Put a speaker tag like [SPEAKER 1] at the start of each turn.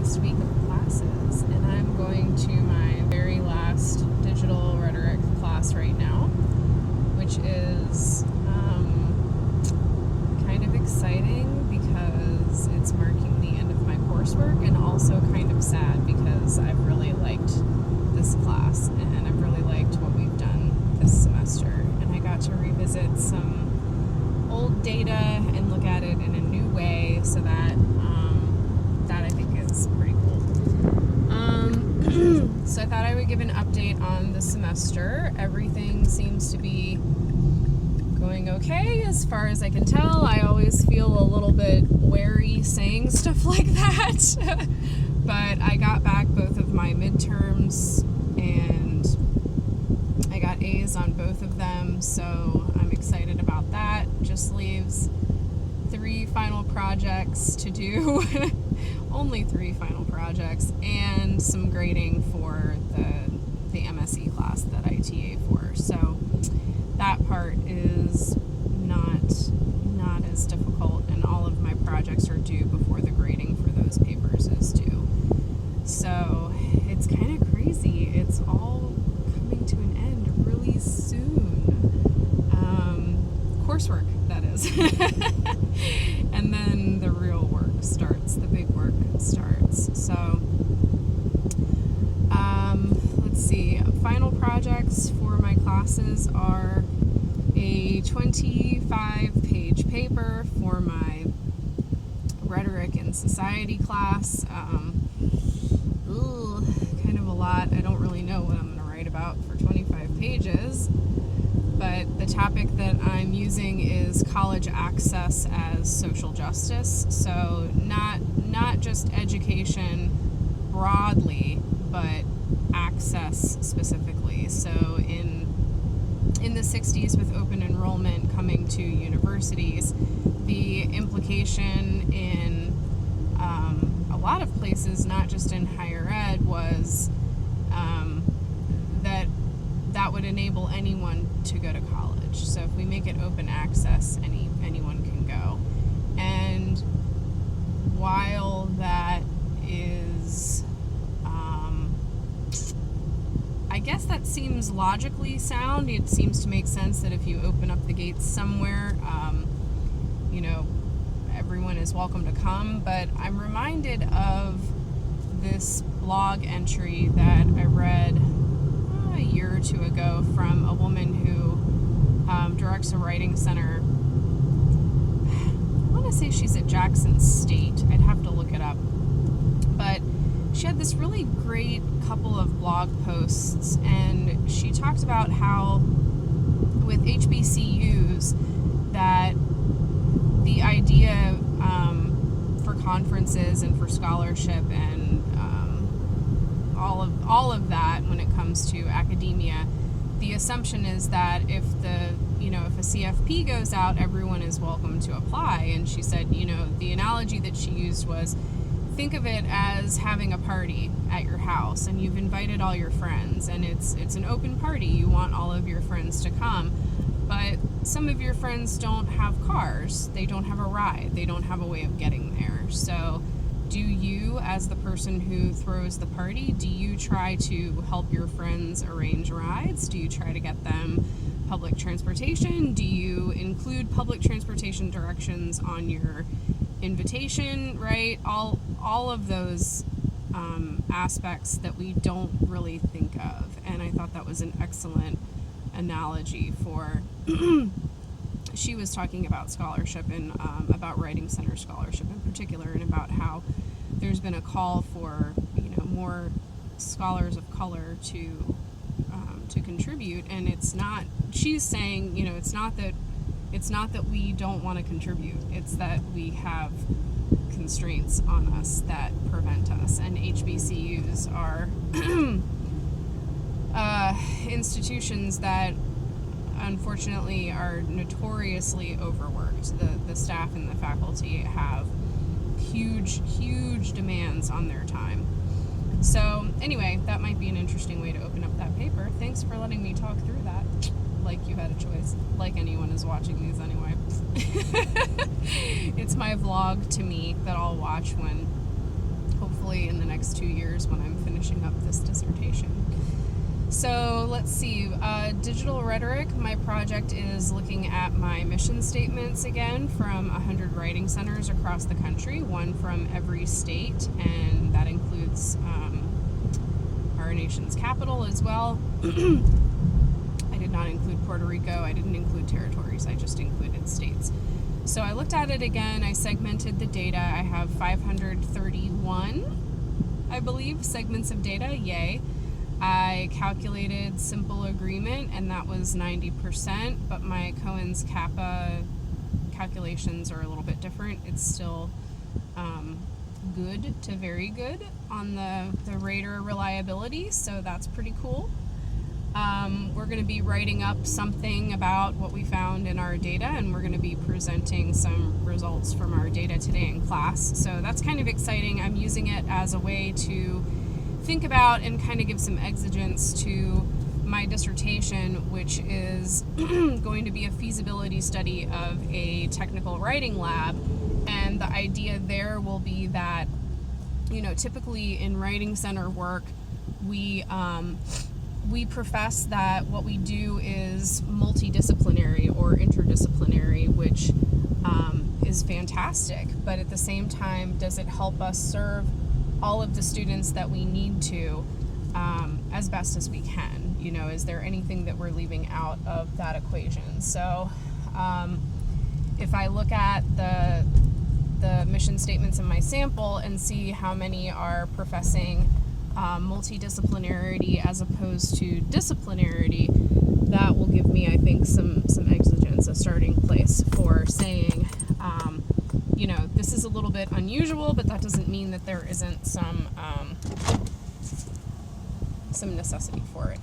[SPEAKER 1] last week of classes, and I'm going to my very last digital rhetoric class right now, which is kind of exciting because it's marking the end of my coursework, and also kind of sad because I've really liked this class and I've really liked what we've done this semester, and I got to revisit some old data and look at it in a new way, so that I think is pretty cool. So I thought I would give an update on the semester. Everything seems to be going okay as far as I can tell. I always feel a little bit wary saying stuff like that. But I got back both of my midterms and I got A's on both of them, so I'm excited about that. Just leaves 3 final projects to do. Only 3 final projects, and some grading for the MSE class that I TA for. So that part is not as difficult, and all of my projects are due before the grading for those papers is due. So it's kind of crazy. It's all coming to an end really soon. Coursework, that is. And then the real work starts, the big work starts. So let's see, final projects for my classes are a 25-page paper for my rhetoric and society class. Kind of a lot. I don't really know what I'm going to write about for 25 pages. But the topic that I'm using is college access as social justice. So not just education broadly, but access specifically. So in the 60s, with open enrollment coming to universities, the implication in a lot of places, not just in higher ed, was that would enable anyone to go to college. So if we make it open access, anyone can go. And while that is, I guess that seems logically sound. It seems to make sense that if you open up the gates somewhere, everyone is welcome to come. But I'm reminded of this blog entry that I read a year or two ago from a woman who directs a writing center. I want to say she's at Jackson State. I'd have to look it up. But she had this really great couple of blog posts, and she talked about how with HBCUs that the idea for conferences and for scholarship and all of that when it comes to academia, the assumption is that if a CFP goes out, everyone is welcome to apply. And she said, the analogy that she used was, think of it as having a party at your house, and you've invited all your friends, and it's an open party. You want all of your friends to come, but some of your friends don't have cars. They don't have a ride. They don't have a way of getting there. So do you, as the person who throws the party, do you try to help your friends arrange rides? Do you try to get them public transportation? Do you include public transportation directions on your invitation, right? All of those aspects that we don't really think of. And I thought that was an excellent analogy for she was talking about scholarship and about Writing Center scholarship in particular, and about how there's been a call for more scholars of color to contribute. And it's not, she's saying, it's not that we don't want to contribute, it's that we have constraints on us that prevent us. And HBCUs are institutions that unfortunately are notoriously overworked. The staff and the faculty have huge demands on their time. So anyway, that might be an interesting way to open up that paper. Thanks for letting me talk through that. Like you had a choice. Like anyone is watching these anyway. It's my vlog to me that I'll watch when hopefully hopefully in the next 2 years when I'm finishing up this dissertation. So let's see, digital rhetoric, my project is looking at my mission statements again from 100 writing centers across the country, one from every state, and that includes our nation's capital as well. I did not include Puerto Rico, I didn't include territories, I just included states. So I looked at it again, I segmented the data, I have 531, I believe, segments of data, yay. I calculated simple agreement, and that was 90%, but my Cohen's-Kappa calculations are a little bit different. It's still good to very good on the rater reliability, so that's pretty cool. We're going to be writing up something about what we found in our data, and we're going to be presenting some results from our data today in class, so that's kind of exciting. I'm using it as a way to think about and kind of give some exigence to my dissertation, which is going to be a feasibility study of a technical writing lab. And the idea there will be that, you know, typically in writing center work, we profess that what we do is multidisciplinary or interdisciplinary, which is fantastic. But at the same time, does it help us serve all of the students that we need to as best as we can? You know, is there anything that we're leaving out of that equation? So if I look at the mission statements in my sample and see how many are professing multidisciplinarity as opposed to disciplinarity, that will give me, I think, some exigence, a starting place for saying, you know, this is a little bit unusual, but that doesn't mean that there isn't some necessity for it.